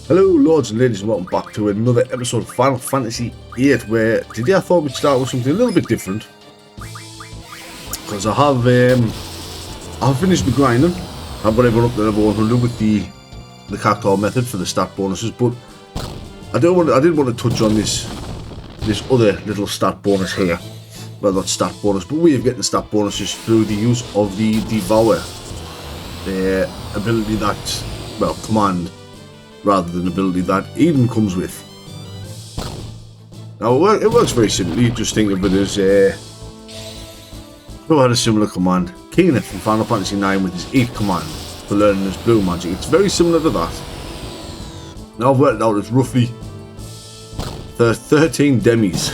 Hello lords and ladies and welcome back to another episode of Final Fantasy VIII, where today I thought we'd start with something a little bit different. Because I have finished the grinding. I've got everyone up to level 100 with the cactuar method for the stat bonuses, but I did want to touch on this other little stat bonus here. Well, not stat bonus, but way of getting stat bonuses through the use of the Devour. The ability that, well, command rather than ability that Eden comes with. Now it works very simply. Just think of it as who had a similar command? Kenneth from Final Fantasy IX with his 8th command for learning his blue magic. It's very similar to that. Now I've worked out it's roughly 13 demis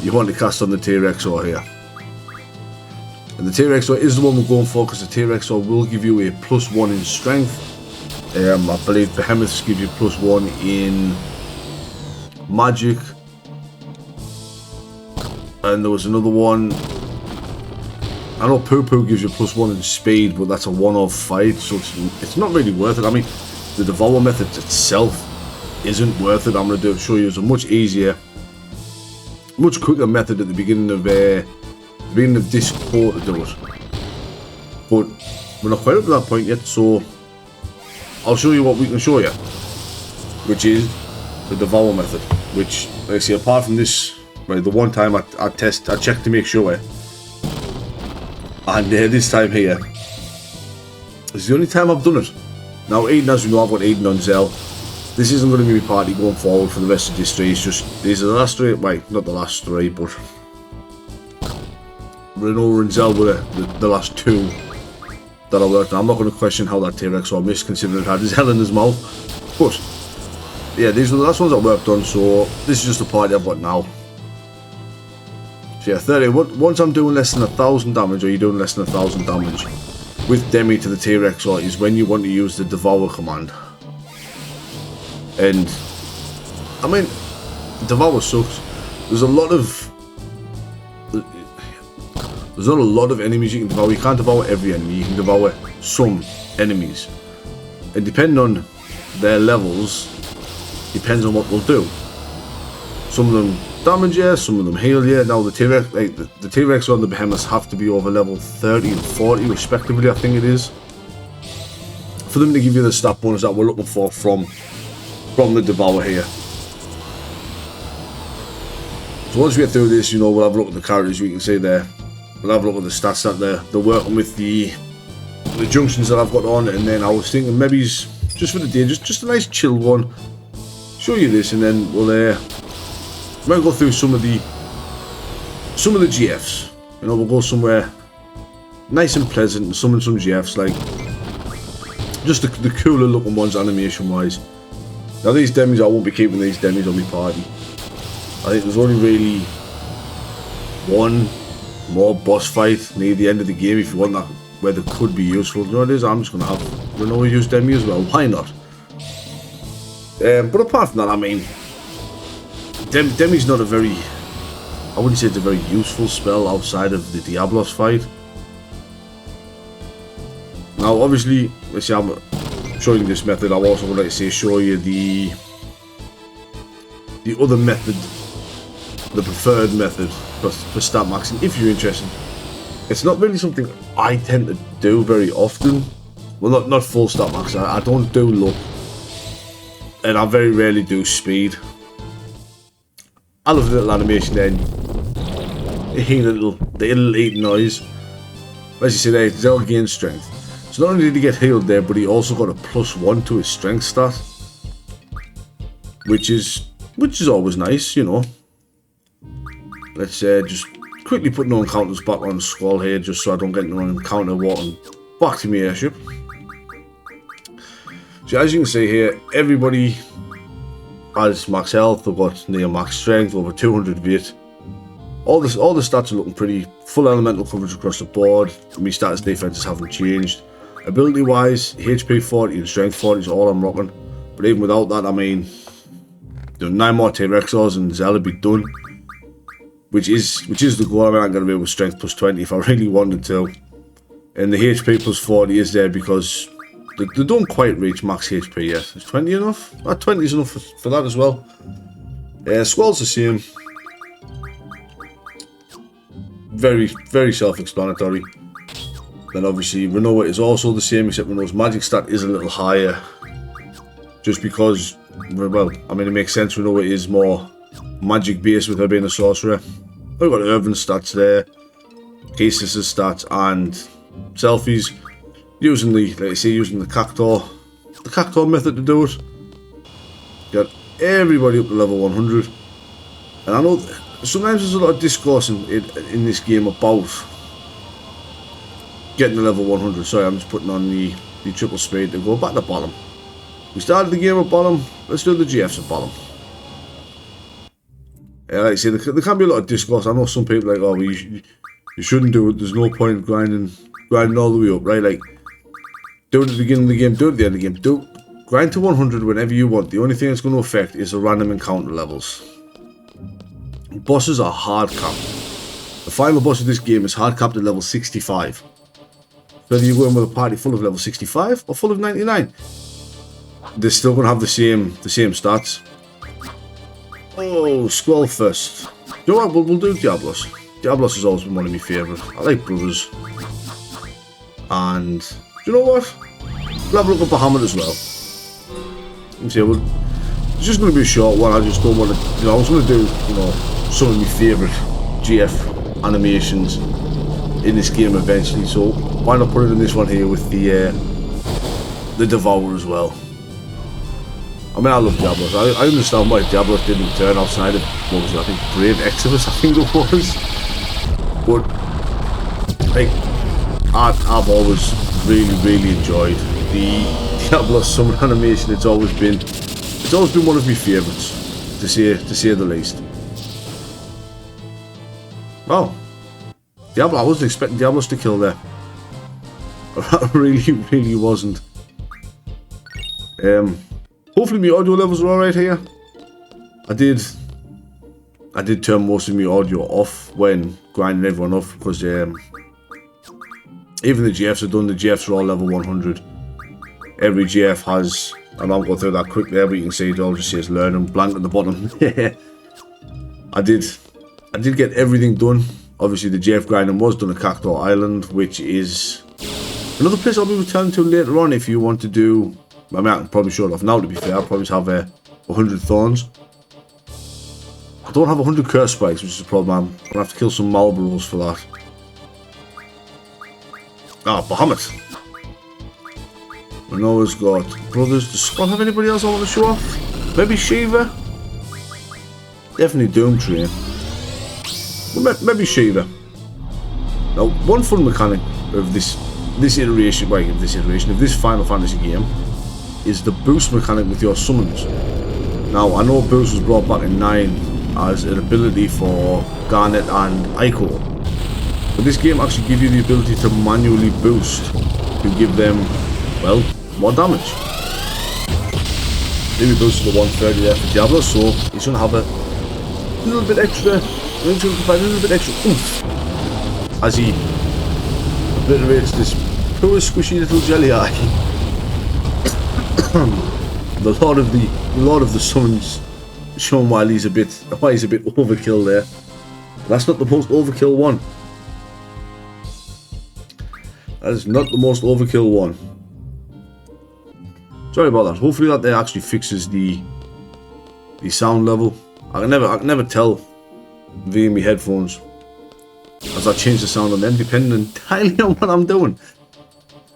you want to cast on the T-Rexor here. And the T-Rexor is the one we're going for because the T-Rexor will give you a +1 in strength. I believe Behemoths give you +1 in magic. And there was another one. I know Poo Poo gives you +1 in speed, but that's a one-off fight, so it's not really worth it. I mean, the Devour method itself isn't worth it. I'm going to show you a much easier, much quicker method at the beginning of this court to do it. But we're not quite up to that point yet, so I'll show you what we can show you, which is the Devour method. Which, like I say, apart from this, right, the one time I checked to make sure, and this time here, it's the only time I've done it. Now, Eden, as we know, I've got Eden on Zell. This isn't going to be my party going forward for the rest of this 3. It's just, these are the last 3, right, not the last 3, but Renora and Zell were the last 2 that I worked on. I'm not going to question how that T-Rexor missed, considering it had his hell in his mouth. But yeah, these were the last ones I worked on, so this is just the party I've got now. So yeah, 30. Once I'm doing less than 1,000 damage, or you're doing less than 1,000 damage with Demi to the T-Rexor, is when you want to use the Devour command. And I mean, Devour sucks. There's not a lot of enemies you can devour. You can't devour every enemy. You can devour some enemies, and depending on their levels, depends on what they'll do. Some of them damage you, some of them heal you. Now the T-Rex, the T-Rex and the Behemoths have to be over level 30 and 40 respectively, I think it is, for them to give you the stat bonus that we're looking for from the Devour here. So once we get through this, you know, we'll have a look at the characters. You can see there. We'll have a look at the stats that they're working with, the junctions that I've got on, and then I was thinking maybe just for the day, just a nice chill one. Show you this, and then we'll go through some of the GFs. You know, we'll go somewhere nice and pleasant and summon some GFs, like just the cooler looking ones animation wise. Now these demis, I won't be keeping these demis on my party. I think there's only really one more boss fight near the end of the game if you want that, where they could be useful. You know what it is? I'm just going to have Renoa use Demi as well. Why not? But apart from that, I mean, Demi's not a very, I wouldn't say it's a very useful spell outside of the Diablos fight. Now obviously, let's see, I'm showing this method. I also would like to say show you the other method, the preferred method for stat maxing, if you're interested. It's not really something I tend to do very often. Well, not full stat max. I don't do luck, and I very rarely do speed. I love the little animation then. You hear the little eating noise. As you see there, Zell gains strength. So not only did he get healed there, but he also got a +1 to his strength stat, which is always nice, you know. Let's just quickly put no encounters back on the scroll here, just so I don't get no encounter walking back to my airship. So as you can see here, everybody has max health. They've got near max strength, over 200 VIII. All the stats are looking pretty full elemental coverage across the board. My status defenses haven't changed. Ability wise, HP 40 and strength 40 is all I'm rocking. But even without that, I mean, 9 more T-Rexors and Zell would be done. Which is the goal. I mean, I'm going to be with strength +20 if I really wanted to. And the HP +40 is there because They don't quite reach max HP yet. Is 20 enough? 20 is enough for that as well. Squall's the same. Very, very self-explanatory. Then obviously Renoa is also the same, except Renoa's magic stat is a little higher. Just because, well, I mean, it makes sense. Renoa is more magic based with her being a sorcerer. We've got Irvin's stats there, Casis' stats, and Selfie's. Using the, like I say, using the Cactor method to do it. Got everybody up to level 100. And I know sometimes there's a lot of discourse in this game about getting to level 100. Sorry, I'm just putting on the triple speed to go back to bottom. We started the game at bottom, let's do the GFs at bottom. Yeah, like I say, there can be a lot of discourse. I know some people are like, oh, you shouldn't do it, there's no point grinding all the way up, right? Like, do it at the beginning of the game, do it at the end of the game. Grind to 100 whenever you want. The only thing it's going to affect is the random encounter levels. Bosses are hard capped. The final boss of this game is hard capped at level 65. Whether you go in with a party full of level 65 or full of 99, they're still going to have the same stats. Oh, Squall first. You know what? We'll do Diablos. Diablos has always been one of my favourites. I like Brothers. And do you know what? Level up Bahamut as well. See, it's just going to be a short one. I just don't want to, I was going to do, some of my favourite GF animations in this game eventually. So why not put it in this one here with the Devour as well. I mean, I love Diablos. I understand why Diablos didn't turn outside of, what was it, I think Brave Exodus, I think it was. But, like, I've always really enjoyed the Diablos summer animation. It's always been one of my favourites, to say the least. Wow. Diablo, I wasn't expecting Diablos to kill there. I really wasn't. Hopefully my audio levels are alright here. I did turn most of my audio off when grinding everyone off, because even the GFs are done. The GFs are all level 100. Every GF has, and I'll go through that quick there, but you can see it all just says learn and blank at the bottom. I did get everything done. Obviously the GF grinding was done at Cactor Island, which is another place I'll be returning to later on if you want to do. I mean, I can probably show it off now, to be fair. I'll probably have 100 thorns. I don't have 100 curse spikes, which is a problem. I'm going to have to kill some Malboros for that. Ah, Bahamut. Renoa's got Brothers. Does Squall have anybody else I want to show off? Maybe Shiva? Definitely Doom Train. Well, maybe Shiva. Now, one fun mechanic of this iteration of this Final Fantasy game is the boost mechanic with your summons. Now, I know boost was brought back in 9 as an ability for Garnet and Ico, but this game actually gives you the ability to manually boost to give them, well, more damage. Maybe boost to the 130 there for Diablo, so he's going to have a little bit extra, oomph as he obliterates this poor squishy little jelly eye. the Lord of the Suns, showing why he's a bit overkill there. That's not the most overkill one. That is not the most overkill one. Sorry about that. Hopefully that there actually fixes the sound level. I can never tell via my headphones, as I change the sound on them depending entirely on what I'm doing.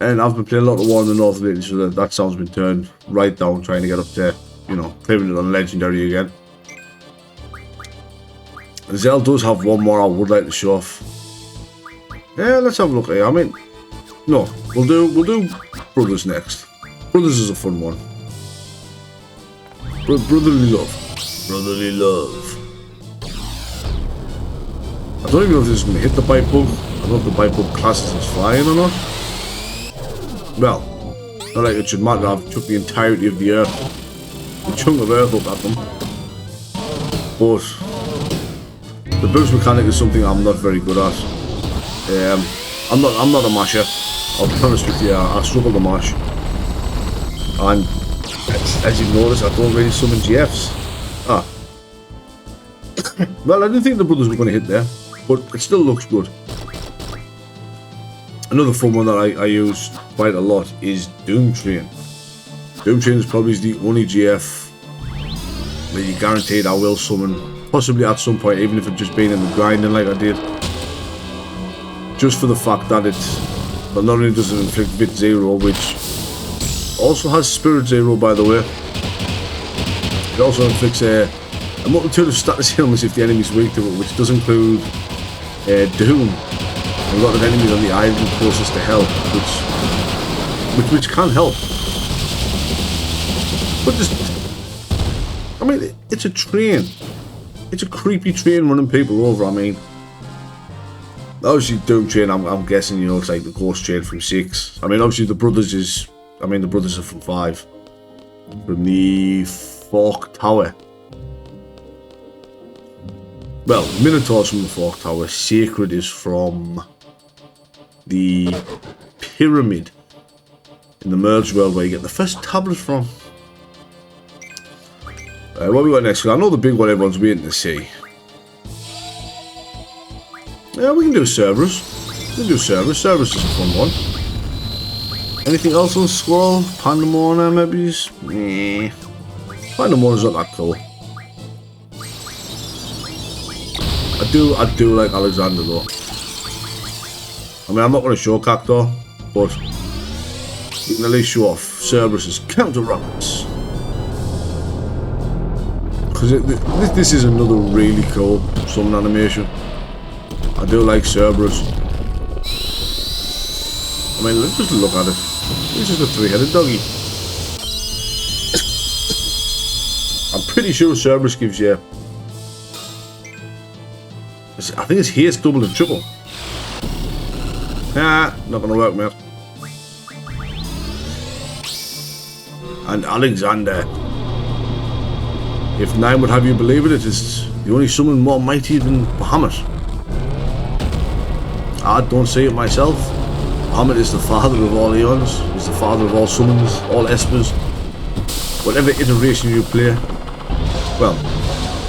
And I've been playing a lot of War in the North lately, so that sound's been turned right down, trying to get up there, clearing it on Legendary again. Zell does have one more I would like to show off. Yeah, let's have a look here. I mean, no, we'll do Brothers next. Brothers is a fun one. Brotherly love. I don't even know if this is going to hit the bite bug. I don't know if the bite bug classes as flying or not. Well, not like it should matter. I've took the entirety of the earth, a chunk of earth up at them. But the boost mechanic is something I'm not very good at. I'm not a masher. I'll be honest with you, I struggle to mash. And as you've noticed, I don't really summon GFs. Ah. Well, I didn't think the brothers were going to hit there, but it still looks good. Another fun one that I use quite a lot is Doom Train. Doom Train is probably the only GF that you guaranteed I will summon, possibly at some point, even if it's just been in the grinding like I did. Just for the fact that but not only does it inflict VIII, which also has Spirit Zero, by the way. It also inflicts a multitude of status ailments if the enemy's weak to it, which does include Doom. A lot of enemies on the island closest to hell, which can help. But just, I mean, it's a train. It's a creepy train running people over. I mean, obviously Doom Train, I'm guessing, you know, it's like the Ghost Train from 6. I mean, obviously the brothers are from 5. From the Fork Tower. Well, Minotaur's from the Fork Tower. Sacred is from the Pyramid in the Merge World, where you get the first tablet from. What have we got next? I know the big one everyone's waiting to see. Yeah, we can do Cerberus. Cerberus is a fun one. Anything else on the scroll? Pandemona, maybe? Nah. Pandemona's not that cool. I do like Alexander though. I mean, I'm not going to show Cactor, but we can at least show off Cerberus's counter rockets. Because this is another really cool summon animation. I do like Cerberus. I mean, let's just look at it. This is a 3-headed doggy. I'm pretty sure Cerberus gives you, I think it's haste double and triple. Nah, not gonna work, mate. And Alexander. If 9 would have you believe it, it is the only summon more mighty than Bahamut. I don't say it myself. Bahamut is the father of all eons. He's the father of all summons, all espers. Whatever iteration you play, well,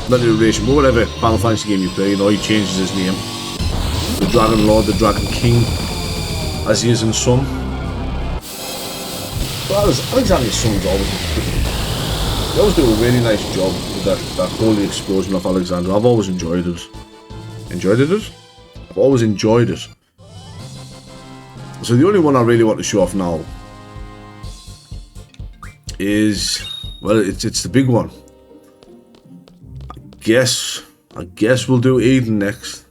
not iteration, but whatever Final Fantasy game you play, you know, he changes his name. The Dragon Lord, the Dragon King, as he is in some. But Alexander's summons they always do a really nice job with that holy explosion of Alexander. I've always enjoyed it. I've always enjoyed it. So the only one I really want to show off now is, well, it's the big one. I guess we'll do Eden next.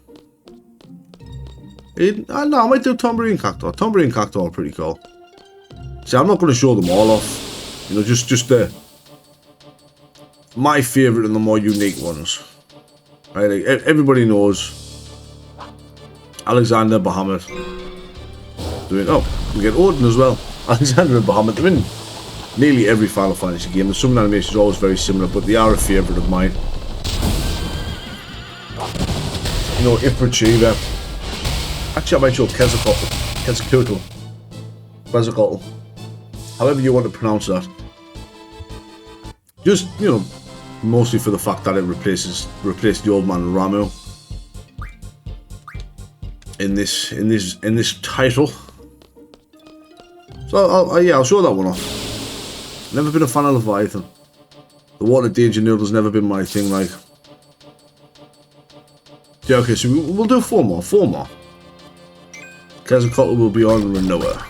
Eden? No, I might do Tombury and Cactor. Tombury and Cactor are pretty cool. See, I'm not going to show them all off. You know, just the my favourite and the more unique ones. Right, like, everybody knows Alexander, Bahamut. We get Odin as well. Alexander and Bahamut. They're in nearly every Final Fantasy game. The summon animation is always very similar, but they are a favourite of mine. You know, Ifrichiva. Actually, I might show Quetzalcoatl. However you want to pronounce that. Just, you know, mostly for the fact that it replaced the old man Ramu in this title. So I'll show that one off. Never been a fan of Leviathan. The water danger noodle's never been my thing, like. Yeah, okay, so we'll do 4 more. Quetzalcoatl will be on Renoa.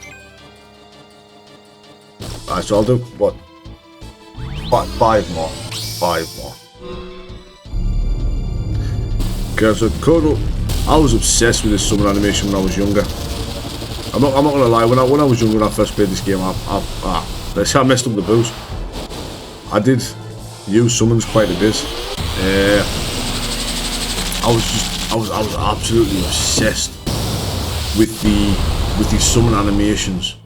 Alright, so I'll do, what? 5 more. 5 more. Quetzalcoatl. I was obsessed with this summon animation when I was younger. I'm not gonna lie, when I was younger, when I first played this game, I messed up the boost. I did use summons quite a bit. I was absolutely obsessed with these summon animations.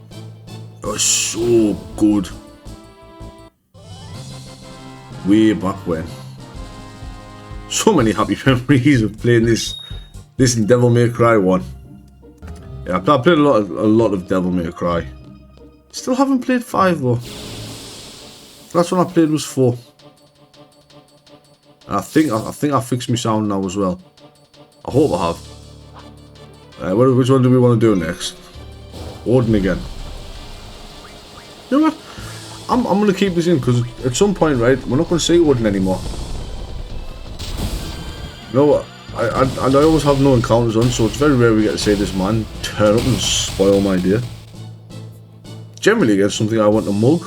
It was so good. Way back when. So many happy memories of playing this and Devil May Cry 1. Yeah, I played a lot of Devil May Cry. Still haven't played 5 though. That's what I played was for. And I think I fixed my sound now as well. I hope I have. Which one do we want to do next? Odin again. You know what? I'm going to keep this in because at some point, right, we're not going to see Odin anymore. You know what? I always have no encounters on, so it's very rare we get to see this man turn up and spoil my day. Generally against something I want to mug,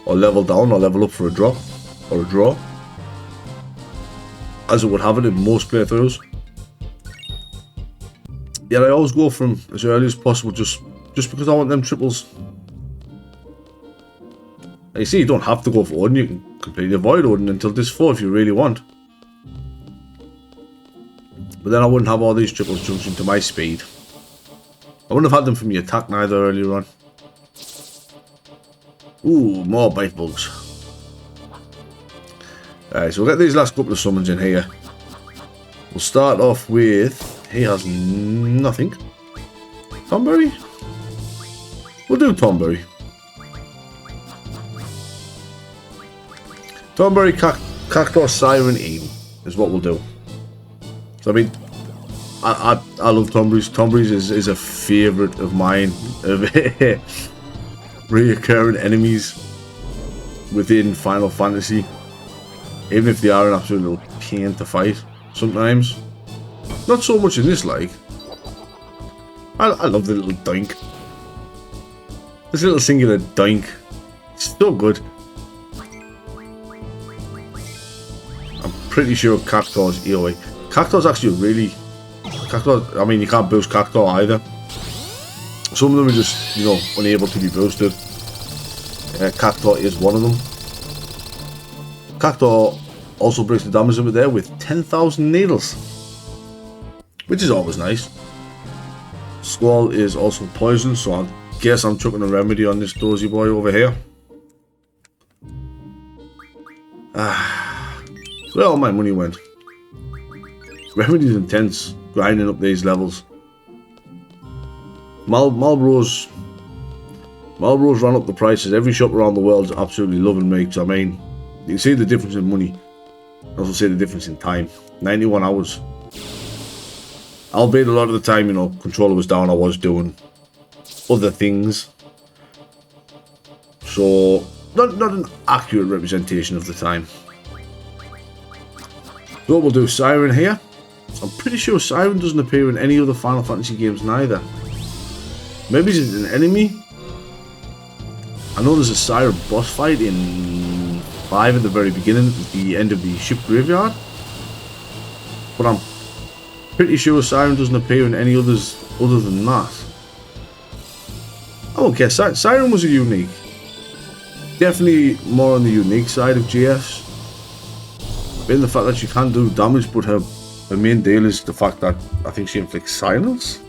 or level down, or level up for a drop, or a draw. As it would have it in most playthroughs. Yet I always go from as early as possible just because I want them triples. You see, you don't have to go for Odin, you can completely avoid Odin until this 4 if you really want. But then I wouldn't have all these triples jumping to my speed. I wouldn't have had them from the attack neither earlier on. Ooh, more bite bugs. Alright, so we'll get these last couple of summons in here. We'll start off with... he has nothing. Tomberry? We'll do Tomberry. Tomberry, Cactor, Siren, Eden is what we'll do. So I mean, I love Tomberries. Tomberries is a favourite of mine of reoccurring enemies within Final Fantasy. Even if they are an absolute little pain to fight sometimes. Not so much in this, like. I love the little doink. This little singular doink. It's so good. I'm pretty sure Cactor's AoE. Cactor's actually really... Cactor, I mean, you can't boost Cactor either. Some of them are just, you know, unable to be boosted. Cactor is one of them. Cactor also breaks the damage over there with 10,000 needles, which is always nice. Squall is also poison, so I guess I'm chucking a remedy on this dozy boy over here. Where all my money went. Remedy's intense, grinding up these levels. Marlboro's ran up the prices. Every shop around the world is absolutely loving me. I mean, you can see the difference in money. Also see the difference in time. 91 hours. Albeit a lot of the time, you know, controller was down, I was doing other things. So, not an accurate representation of the time. So we'll do Siren here. I'm pretty sure Siren doesn't appear in any other Final Fantasy games neither. Maybe it's an enemy. I know there's a Siren boss fight in 5 at the very beginning, at the end of the ship graveyard. But I'm pretty sure Siren doesn't appear in any others other than that. Oh, okay, Siren was a unique. Definitely more on the unique side of GS. Being the fact that she can do damage, but her main deal is the fact that I think she inflicts silence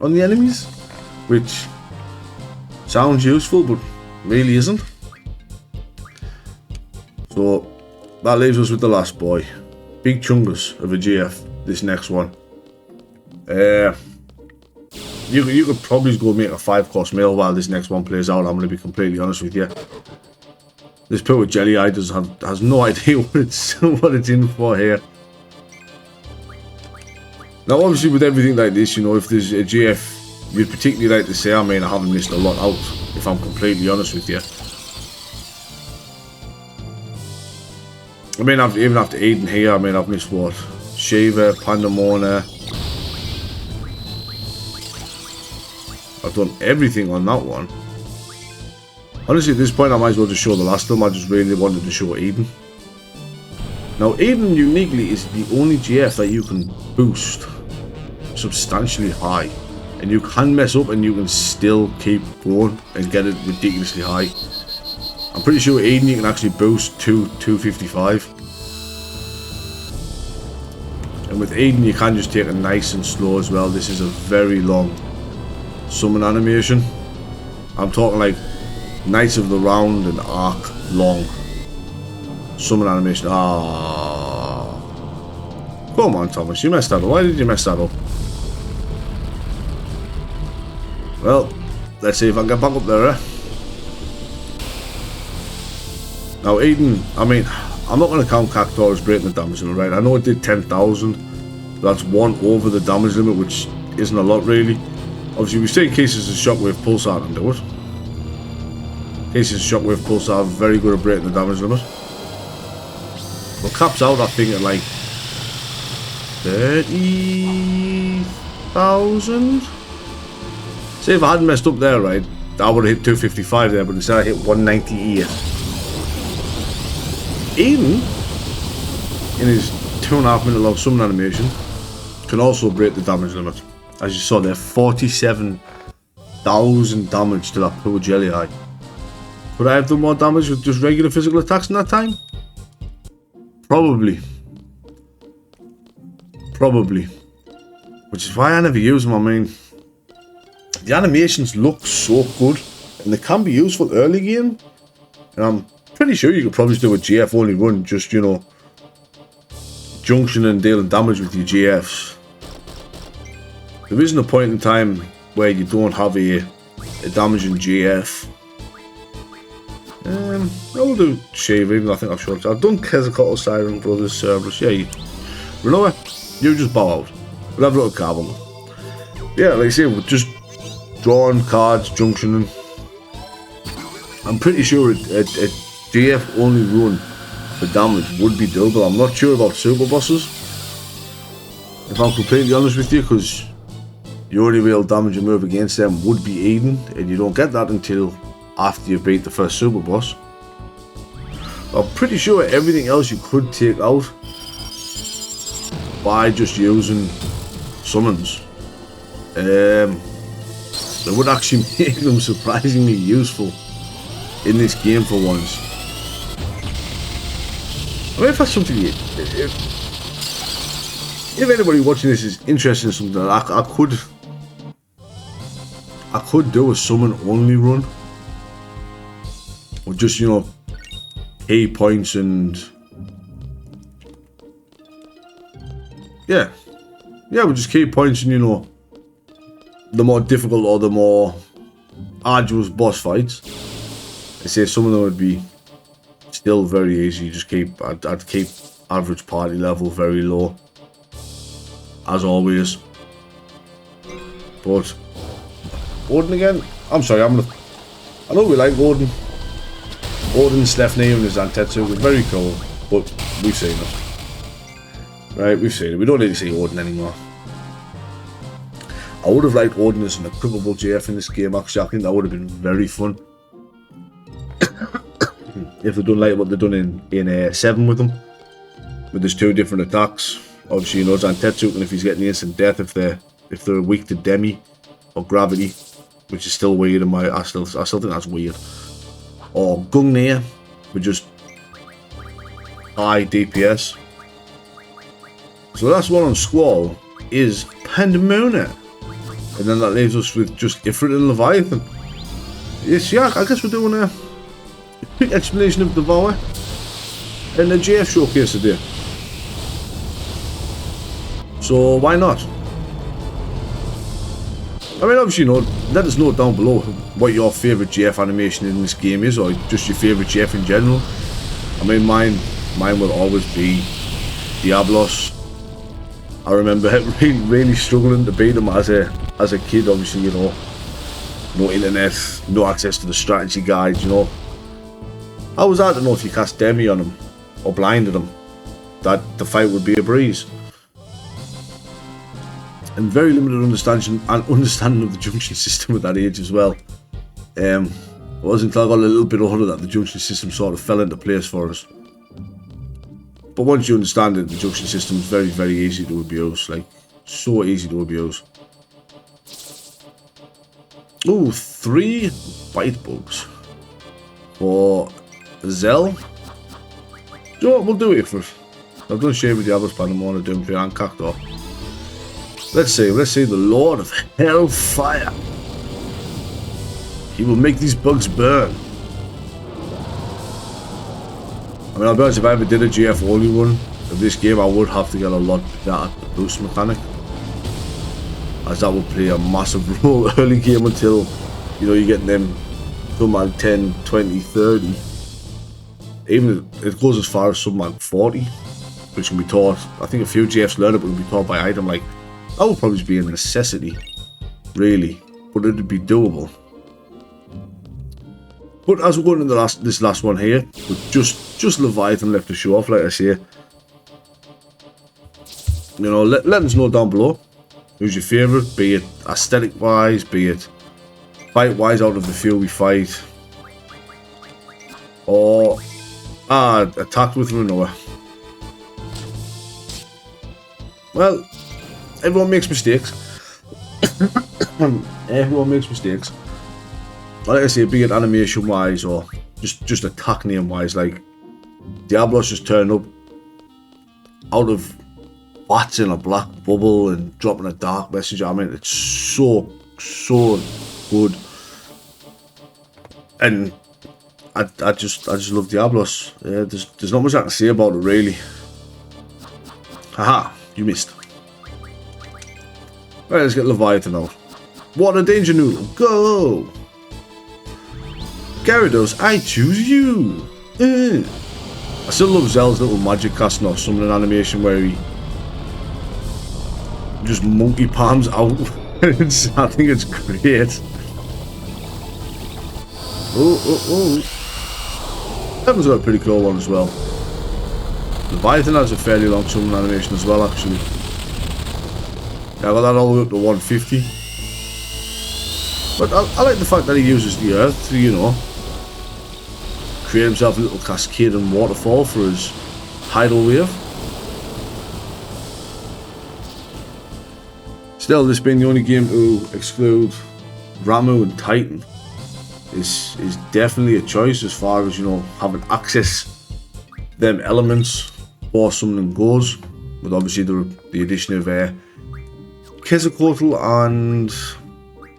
on the enemies, which sounds useful, but really isn't. So that leaves us with the last boy. Big chungus of a GF, this next one. You could probably go make a 5-course meal while this next one plays out, I'm going to be completely honest with you. This poor Jelly Eye has no idea what it's in for here. Now obviously with everything like this, you know, if there's a GF you'd particularly like to say, I mean, I haven't missed a lot out, if I'm completely honest with you. I mean, even after Eden here, I mean, I've missed what? Shiva, Pandemona. I've done everything on that one. Honestly, at this point, I might as well just show the last of them. I just really wanted to show Eden. Now, Eden uniquely is the only GF that you can boost substantially high. And you can mess up and you can still keep going and get it ridiculously high. I'm pretty sure Eden you can actually boost to 255. And with Eden you can just take it nice and slow as well. This is a very long summon animation. I'm talking like Knights of the Round and Arc long summon animation. Come on, Thomas, you messed that up. Why did you mess that up? Well, let's see if I can get back up there, eh? Now Eden, I mean, I'm not going to count Cactuar as breaking the damage limit, right? I know it did 10,000. That's one over the damage limit, which isn't a lot really. Obviously, we've seen cases of Shockwave Pulsar and do it. Cases of Shockwave Pulsar are very good at breaking the damage limit. But caps out, I think, at like 30,000. Say if I hadn't messed up there, right, I would have hit 255 there, but instead I hit 198. Eden, in his 2.5 minute long summon animation, can also break the damage limit. As you saw there, 47,000 damage to that poor Jelly Eye. Could I have done more damage with just regular physical attacks in that time? Probably. Which is why I never use them. I mean, the animations look so good, and they can be useful early game. And I'm pretty sure you could probably do a GF only run, just, you know, junction and dealing damage with your GFs. There isn't a point in time where you don't have a damaging GF. I'll do Shaving, I think I've showed. I've done Quetzalcoatl Siren Brothers Cerberus. Yeah, you know what? You just bow out. We'll have a little carbon. Yeah, like I say, we're just drawing cards, junctioning. I'm pretty sure a GF only run for damage would be doable. I'm not sure about super bosses, if I'm completely honest with you, because the only real damage you move against them would be Eden, and you don't get that until after you beat the first super boss. I'm pretty sure everything else you could take out by just using summons. They would actually make them surprisingly useful in this game for once. I mean, if that's something if anybody watching this is interested in something, I could do a summon only run, or just, you know, key points and yeah, with just key points and, you know, the more difficult or the more arduous boss fights. I say some of them would be still very easy. Just I'd keep average party level very low, as always. But Odin again. I'm sorry. I know we like Odin. Odin, Sleipnir, and his Antetsu was very cool, but we've seen it. Right, we've seen it. We don't need to see Odin anymore. I would have liked Odin as an equipable GF in this game, actually. I think that would have been very fun. If they'd done like what they've done in 7 with them. With his 2 different attacks. Obviously, you know, Antetsu, and if he's getting the instant death, if they're weak to Demi or Gravity, which is still weird in my... I still think that's weird. Or Gungnir, with just high DPS. So last one on Squall is Pandemona. And then that leaves us with just Ifrit and Leviathan. Yes, yeah, I guess we're doing a quick explanation of Devour and the GF showcase today. So why not? I mean, obviously, you know, let us know down below what your favourite GF animation in this game is, or just your favourite GF in general. I mean, mine will always be Diablos. I remember really struggling to beat him as a kid. Obviously, you know, no internet, no access to the strategy guides, you know. How was that to know if you cast Demi on him or blinded him, that the fight would be a breeze? And very limited understanding of the junction system at that age as well. It wasn't until I got a little bit older that the junction system sort of fell into place for us. But once you understand it, the junction system is very, very easy to abuse. Like, so easy to abuse. Ooh, 3 bite bugs for Zell. You know what, we'll do it first. I've done Shade with Diablos, Pandemona, Doomtree, and Cactuar. Let's see the Lord of Hellfire. He will make these bugs burn. I mean, I'll be honest, if I ever did a GF only run of this game, I would have to get a lot better at the boost mechanic, as that would play a massive role early game until, you know, you're getting them done by 10, 20, 30. even it goes as far as something like 40, which can be taught. I think a few GFs learn it, but can be taught by item. Like, that would probably be a necessity, really, but it'd be doable. But as we're going into this last one here, with just Leviathan left to show off, like I say, you know, let us know down below who's your favourite, be it aesthetic wise, be it fight wise out of the few we fight, or attacked with Renoa. Well, everyone makes mistakes. Everyone makes mistakes. Like I say, be it animation wise or just attack name wise, like Diablos just turned up out of bats in a black bubble and dropping a dark message. I mean, it's so good, and I just love Diablos. Yeah, there's not much I can say about it really. Haha, you missed. Right, let's get Leviathan out. What a danger noodle, go! Gyarados, I choose you! I still love Zell's little magic casting or summoning animation where he just monkey palms out. I think it's great. That was a pretty cool one as well. Leviathan has a fairly long summoning animation as well, actually. Yeah, I got that all the way up to 150. But I like the fact that he uses the earth to, you know, create himself a little cascade and waterfall for his tidal wave. Still, this being the only game to exclude Ramu and Titan is definitely a choice as far as, you know, having access to them elements for summoning goes, with obviously the addition of Quetzalcoatl, and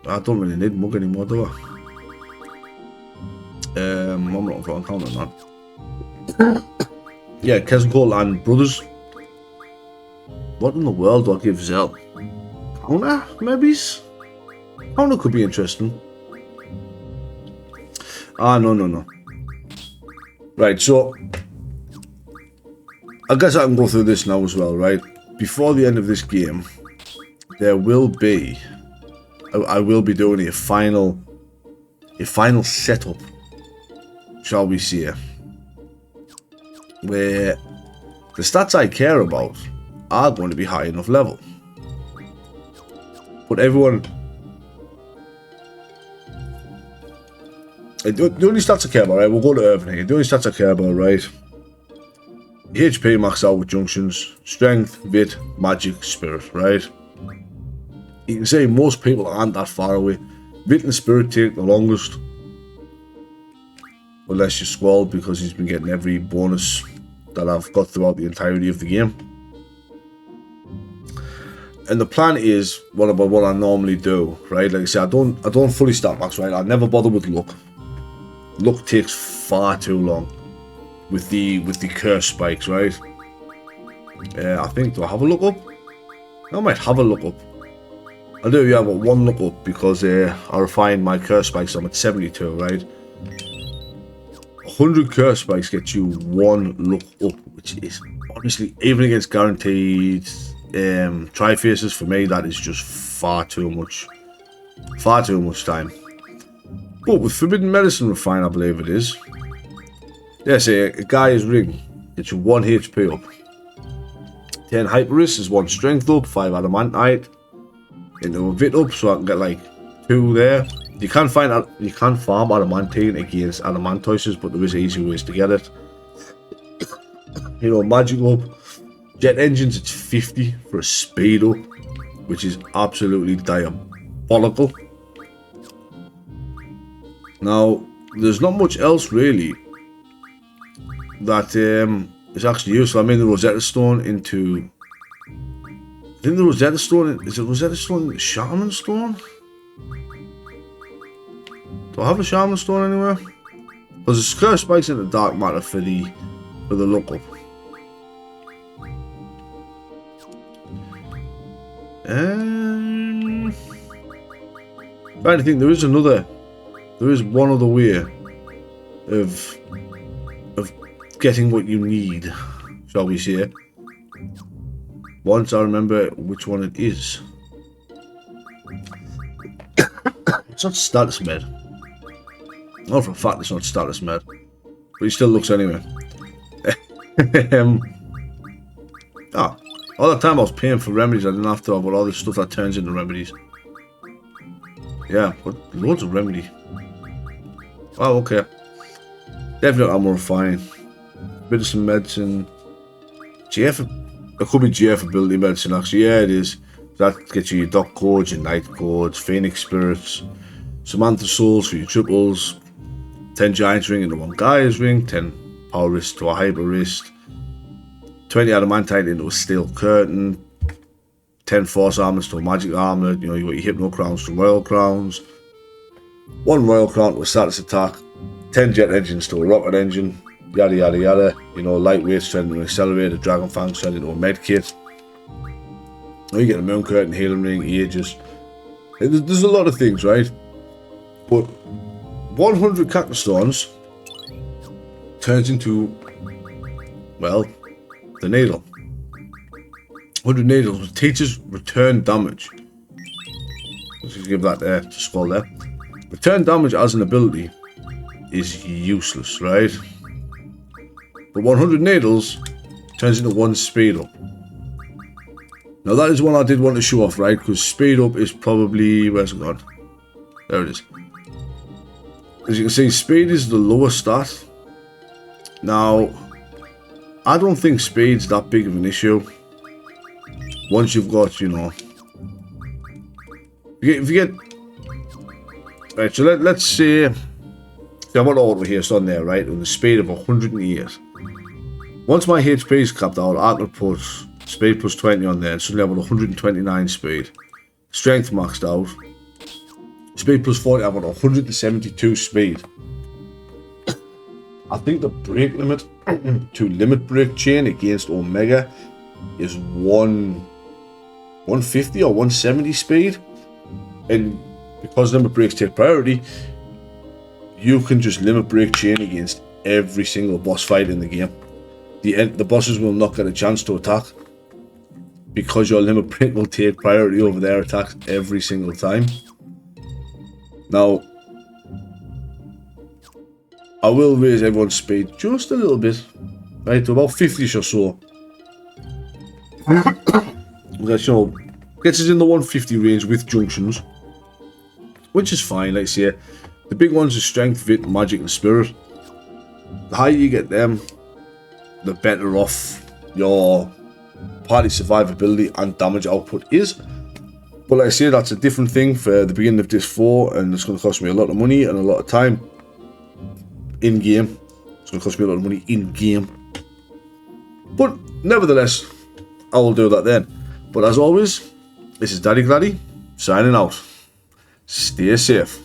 I don't really need Mug anymore, do I? I'm not going to count on that. Yeah, Quetzalcoatl and Brothers. What in the world do I give Zell? Counter, maybe? Counter could be interesting. No. Right, so I guess I can go through this now as well, right? Before the end of this game, there will be, I will be doing a final setup, shall we say, where the stats I care about are going to be high enough level. But everyone, the only stats I care about, right? We'll go to Urban here. The only stats I care about, right? HP max out with junctions, strength, vit, magic, spirit, right? You can say most people aren't that far away. Vit and spirit take the longest. Unless you're Squall, because he's been getting every bonus that I've got throughout the entirety of the game. And the plan is what I normally do, right? Like I say, I don't fully stat max, right? I never bother with luck. Luck takes far too long with the curse spikes, right? I think, do I have a look up? I might have a look up. I do, yeah, I've got one look up because I refined my curse spikes. I'm at 72, right? 100 curse spikes gets you one look up, which is honestly, even against guaranteed tri-faces, for me that is just far too much time. But with Forbidden Medicine refine, I believe it is, yeah, say a guy's ring gets you 1 HP up, 10 Hyperis is 1 strength up, 5 adamantite into a vit up, so I can get like 2 there. You can farm adamantine against adamantoises, but there is easy ways to get it. You know, magic up. Jet engines, it's 50 for a speed up, which is absolutely diabolical. Now, there's not much else really that is actually useful. I mean, the Rosetta Stone into, I think the Rosetta Stone, is it Rosetta Stone Shaman Stone? Do I have a Shaman Stone anywhere? Because there's curse spikes in the dark matter for the lookup. Right, I think there is one other way of getting what you need, shall we say. Once I remember which one it is. It's not status med. Not for a fact it's not status med. But he still looks anyway. All the time I was paying for remedies, I didn't have to have all this stuff that turns into remedies. Yeah, but loads of remedy. Oh, okay. Definitely armor fine. Bit of some medicine. GF, it could be GF ability medicine actually. Yeah, it is. That gets you your dock codes, your night codes, Phoenix spirits, Samantha souls for your triples, 10 giants ring into 1 Gaia's ring, 10 power wrist to a hyper wrist, 20 adamantite into a steel curtain, 10 force armors to a magic armor. You know, you got your hypno crowns to royal crowns, 1 royal crown to a status attack, 10 jet engines to a rocket engine, yada yada yada. You know, lightweight strength to an accelerator, dragon fang strength into a med kit. You get a moon curtain, healing ring, aegis. There's a lot of things, right? But 100 cactus stones turns into, well, the needle. 100 needles teaches return damage. Let's just give that there to scroll there. Return damage as an ability is useless, right? But 100 needles turns into 1 speed up. Now that is one I did want to show off, right? Because speed up is probably, where's it gone? There it is. As you can see, speed is the lowest stat. Now, I don't think speed's that big of an issue. Once you've got, you know, if you get, right, so let's say, I've got order here, it's on there, right, with the speed of 108. Once my HP is capped out, I could put speed plus 20 on there, and suddenly I've got 129 speed. Strength maxed out. Speed plus 40, I've got 172 speed. I think the break limit to limit break chain against Omega is 150 or 170 speed. And because limit breaks take priority, you can just limit break chain against every single boss fight in the game. The bosses will not get a chance to attack because your limit break will take priority over their attacks every single time. Now, I will raise everyone's speed just a little bit, right, to about 50ish or so. Because, you know, gets us in the 150 range with junctions, which is fine. Like I say, the big ones are strength, vit, magic, and spirit. The higher you get them, the better off your party survivability and damage output is. But like I say, that's a different thing for the beginning of Disc 4, and it's going to cost me a lot of money and a lot of time in-game. It's going to cost me a lot of money in-game. But nevertheless, I will do that then. But as always, this is Daddy Gladdy, signing out. Stay safe.